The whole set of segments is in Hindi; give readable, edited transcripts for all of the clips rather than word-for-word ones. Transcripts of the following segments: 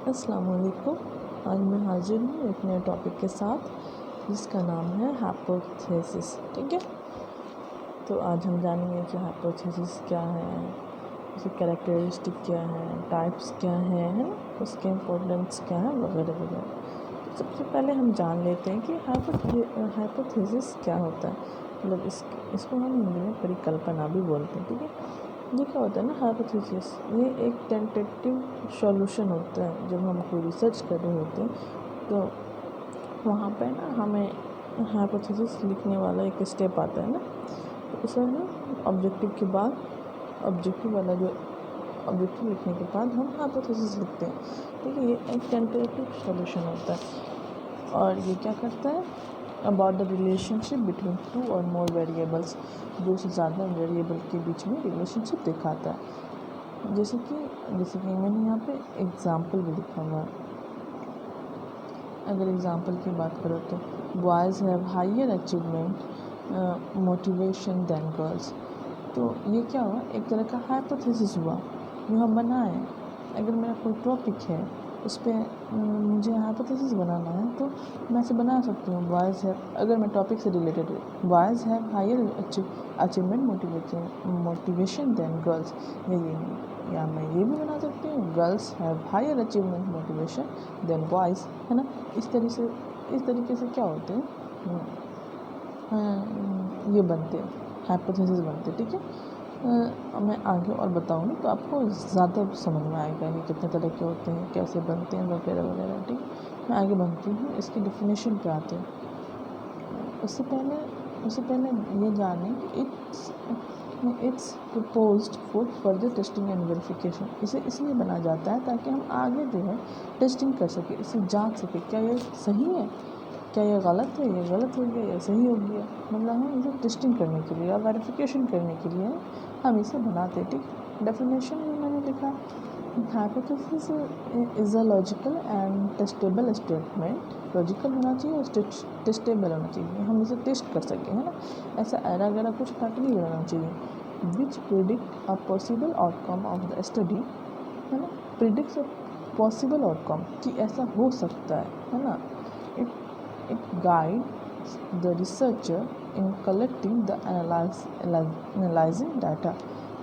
अस्सलाम वालेकुम। आज मैं हाजिर हूँ एक नए टॉपिक के साथ जिसका नाम है हाइपोथेसिस। ठीक है, तो आज हम जानेंगे कि हाइपोथेसिस क्या है, उसकी कैरेक्टरिस्टिक क्या है, टाइप्स क्या है ना, उसके इम्पोर्टेंस क्या है वगैरह वगैरह। तो सबसे पहले हम जान लेते हैं कि हाइपोथेसिस क्या होता है। मतलब इसको हम हिंदी में परिकल्पना भी बोलते हैं। ठीक है, ये क्या होता है ना, हाइपोथेसिस ये एक टेंटेटिव सॉल्यूशन होता है। जब हम कोई रिसर्च कर रहे होते हैं तो वहाँ पे ना हमें हाइपोथेसिस लिखने वाला एक स्टेप आता है ना, तो उसे हम ऑब्जेक्टिव वाला जो ऑब्जेक्टिव लिखने के बाद हम हाइपोथेसिस लिखते हैं। ठीक है, ये एक टेंटेटिव सॉल्यूशन होता है और ये क्या करता है, about the relationship between two और मोर वेरिएबल्स, दो से ज़्यादा वेरिएबल के बीच में रिलेशनशिप दिखाता है। जैसे कि मैंने यहाँ पे एग्ज़ाम्पल भी लिखा हुआ है। अगर एग्ज़ाम्पल की बात करो तो boys have higher achievement motivation than girls. तो ये क्या हुआ, एक तरह का हाइपोथेसिस हुआ जो हम बनाए। अगर मेरा कोई टॉपिक है उस पर मुझे हाइपोथेसिस बनाना है तो मैं ऐसे बना सकती हूँ, बॉयज़ हैव, अगर मैं टॉपिक से रिलेटेड है, boys have higher achievement motivation than girls, या मैं ये भी बना सकती हूँ, girls have higher achievement motivation than boys, है ना। इस तरीके से क्या होते हैं, ये बनते हैं, हाइपोथेसिस बनते हैं। ठीक है, मैं आगे और बताऊँगी तो आपको ज़्यादा समझ में आएगा कि कितने तरह के होते हैं, कैसे बनते हैं वगैरह वगैरह। ठीक, मैं आगे बढ़ती हूँ, इसकी डेफिनेशन पे आते हैं। उससे पहले ये जानें कि it's proposed for further testing and verification. इसे इसलिए बनाया जाता है ताकि हम आगे जो है टेस्टिंग कर सकें, इसे जांच सकें, क्या ये सही है, क्या ये गलत है, ये गलत हो गया या सही हो गया। मतलब हम इसे टेस्टिंग करने के लिए या वेरिफिकेशन करने के लिए हम इसे बनाते हैं। ठीक, डेफिनेशन में मैंने लिखा, hypothesis is a logical and testable statement. Logical होना चाहिए और टेस्टेबल होना चाहिए, हम इसे टेस्ट कर सकें, है ना। ऐसा एरा गैरा कुछ फैक्ट नहीं बनाना चाहिए। Which predict a possible outcome of the study, है ना। प्रिडिक्ट अ पॉसिबल आउटकम कि ऐसा हो सकता है ना। It guide the researcher in collecting the analysing data.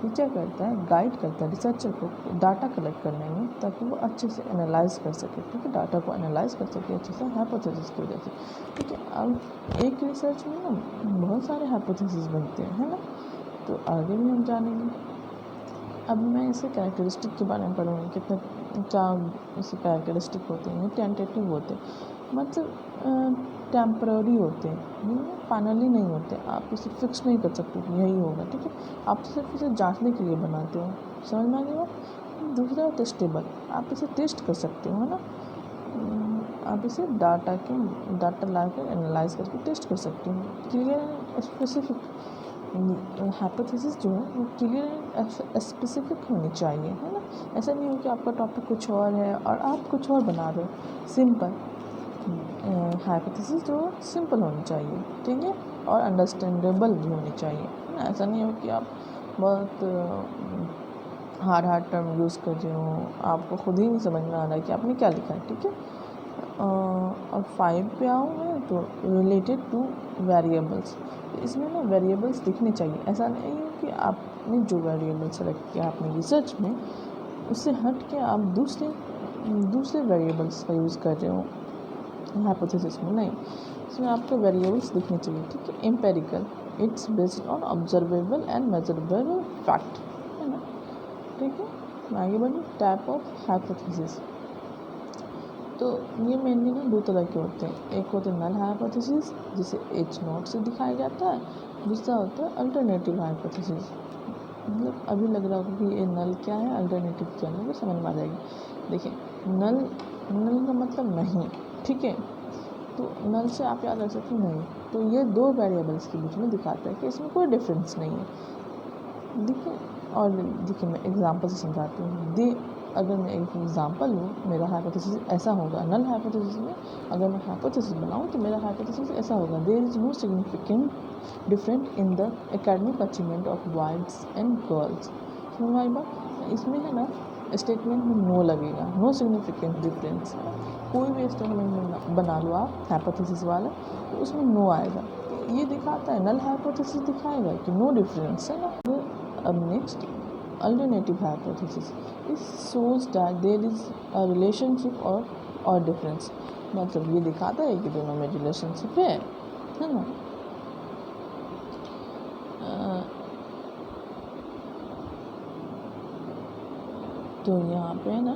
ये क्या करता है, गाइड करता है रिसर्चर को डाटा कलेक्ट करने में ताकि वो अच्छे से एनालाइज कर सके। ठीक है, डाटा को एनालाइज कर सके अच्छे से हाइपोथेसिस की वजह से। ठीक है, अब एक रिसर्च में ना बहुत सारे हाइपोथेसिस बनते हैं, है ना, तो आगे भी हम जानेंगे। अब मैं इसे कैरेक्टरिस्टिक के बारे में पढ़ूँगी, कितने क्या इसे कैरेक्टरिस्टिक होते हैं। टेंटेटिव होते हैं, मतलब टेम्पररी होते हैं, फाइनली नहीं होते। आप इसे फिक्स नहीं कर सकते कि यही होगा। ठीक है, आप सिर्फ इसे जांचने के लिए बनाते हो, समझ में आ गया। दूसरा टेस्टेबल, आप इसे टेस्ट कर सकते हो, है ना। आप इसे डाटा ला कर एनालाइज करके टेस्ट कर सकते हो। क्लियर स्पेसिफिक, हाइपोथेसिस जो है वो क्लियर स्पेसिफिक होनी चाहिए, है ना। ऐसा नहीं हो कि आपका टॉपिक कुछ और है और आप कुछ और बना रहे हो। सिंपल हाइपोथेसिस जो सिंपल होनी चाहिए, ठीक है, और अंडरस्टैंडेबल भी होनी चाहिए, है ना। ऐसा नहीं हो कि आप बहुत हार्ड टर्म यूज़ कर रहे हो, आपको खुद ही नहीं समझ में आ रहा है कि आपने क्या लिखा है। ठीक है, और 5 पे आऊँ मैं तो रिलेटेड टू वेरिएबल्स। इसमें ना वेरिएबल्स दिखने चाहिए। ऐसा नहीं है कि आपने जो वेरिएबल सेलेक्ट किया आपने रिसर्च में, उससे हट के आप दूसरे वेरिएबल्स का यूज़ कर रहे हो हाइपोथेसिस में। नहीं, इसमें आपको वेरिएबल्स दिखने चाहिए। ठीक है, empirical, it's based on observable and measurable fact, है ना। ठीक है, आगे बढ़िए। टाइप ऑफ हाइपोथेसिस, तो ये मेनली ना दो तरह के होते हैं। एक होते हैं नल हाइपोथेसिस जिसे H0 से दिखाया जाता है, दूसरा होता है अल्टरनेटिव हाइपोथेसिस। मतलब अभी लग रहा होगा कि ये नल क्या है, अल्टरनेटिव क्या है, वो समझ में आ जाएगी। देखिए, नल का मतलब नहीं। ठीक है, तो नल से आप याद रख सकते नहीं, तो ये दो वेरिएबल्स के बीच में दिखाता है कि इसमें कोई डिफरेंस नहीं है। देखिए, और देखिए मैं एग्जांपल से समझाती हूँ। अगर मैं एक एग्जांपल लूँ, मेरा हाइपोथेसिस ऐसा होगा। नल हाइपोथेसिस में अगर मैं हाइपोथेसिस बनाऊँ तो मेरा हाइपोथेसिस ऐसा होगा, there is no significant different in the academic achievement of boys and girls. समझ में आई बात। इसमें है ना स्टेटमेंट में नो लगेगा, नो सिग्निफिकेंट डिफरेंस। कोई भी स्टेटमेंट बना लो आप हाइपोथेसिस वाला, तो उसमें नो आएगा। ये दिखाता है, नल हाइपोथेसिस दिखाएगा कि नो डिफरेंस है ना। अब next alternative hypothesis, it shows that there is a relationship और डिफरेंस। मतलब ये दिखाता है कि दोनों में रिलेशनशिप है ना। तो यहाँ पे है ना,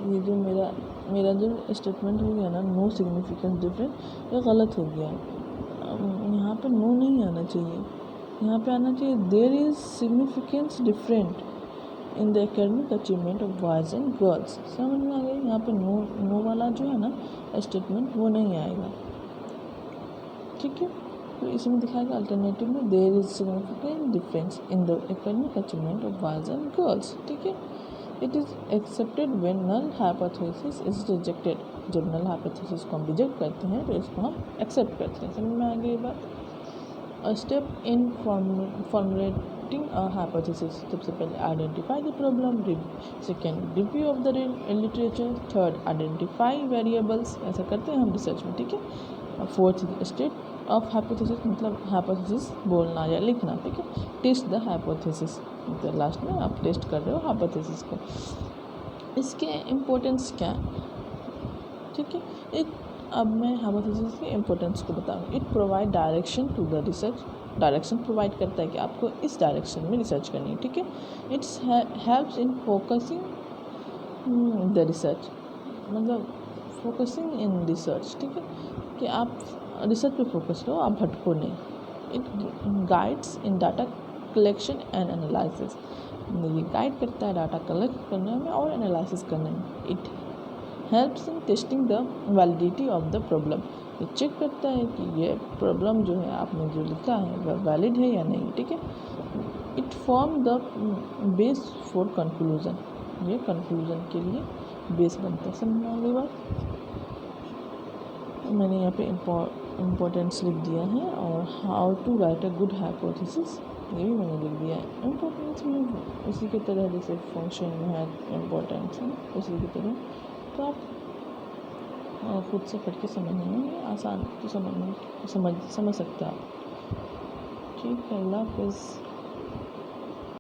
ये जो मेरा जो स्टेटमेंट हो गया ना, नो सिग्निफिकेंस डिफरेंस, ये गलत हो गया। यहाँ पे नो नहीं आना चाहिए, यहाँ पे आना चाहिए there is significance different in the academic achievement of boys and girls. समझ में आ गया। यहाँ पे नो वाला जो है ना स्टेटमेंट वो नहीं आएगा, ठीक है। तो इसमें दिखाएगा अल्टरनेटिव में there is significant difference in the academic achievement of boys and girls, ठीक है। It is accepted when null hypothesis is rejected. जब नल हाइपोथेसिस को हम रिजेक्ट करते हैं तो इसको हम एक्सेप्ट करते हैं। समझ में आ गई ये बात। A step in formulating a hypothesis, सबसे पहले identify the problem, second review of the literature, third identify variables, ऐसा करते हैं हम रिसर्च में, ठीक है। फोर्थ स्टेट ऑफ हाइपोथेसिस, मतलब हाइपोथेसिस बोलना या लिखना, ठीक है। टेस्ट द हाइपोथेसिस, मतलब लास्ट में आप टेस्ट कर रहे हो हाइपोथेसिस को। इसके इम्पोर्टेंस क्या है, ठीक है। अब मैं हाइपोथेसिस के इम्पोर्टेंस को बताऊँ। It provide direction to the research, direction provide करता है कि आपको इस डायरेक्शन में रिसर्च करनी है, ठीक है। It's helps in focusing the research, मतलब फोकसिंग इन रिसर्च, ठीक है, कि आप रिसर्च पे फोकस करो, आप भटको नहीं। It guides in data collection and analysis, ये गाइड करता है डाटा कलेक्ट करने में और एनालिसिस करने में। It helps in testing the validity of the problem, ये चेक करता है कि ये प्रॉब्लम जो है आपने जो लिखा है वह वैलिड है या नहीं, ठीक है। It form the base for conclusion, ये कंक्लूजन के लिए बेस बनता है। समझ में आ गई बात। मैंने यहाँ पे इम्पोर्टेंस लिख दिया है, और how to write a good hypothesis ये भी मैंने लिख दिया है। इम्पोर्टेंस में उसी की तरह जैसे फंक्शन में है इम्पोर्टेंस है, उसी की तरह। तो आप खुद से पढ़ के समझने में आसान, तो समझ सकते हैं आप, ठीक है। अल्लाह हाफ़िज़।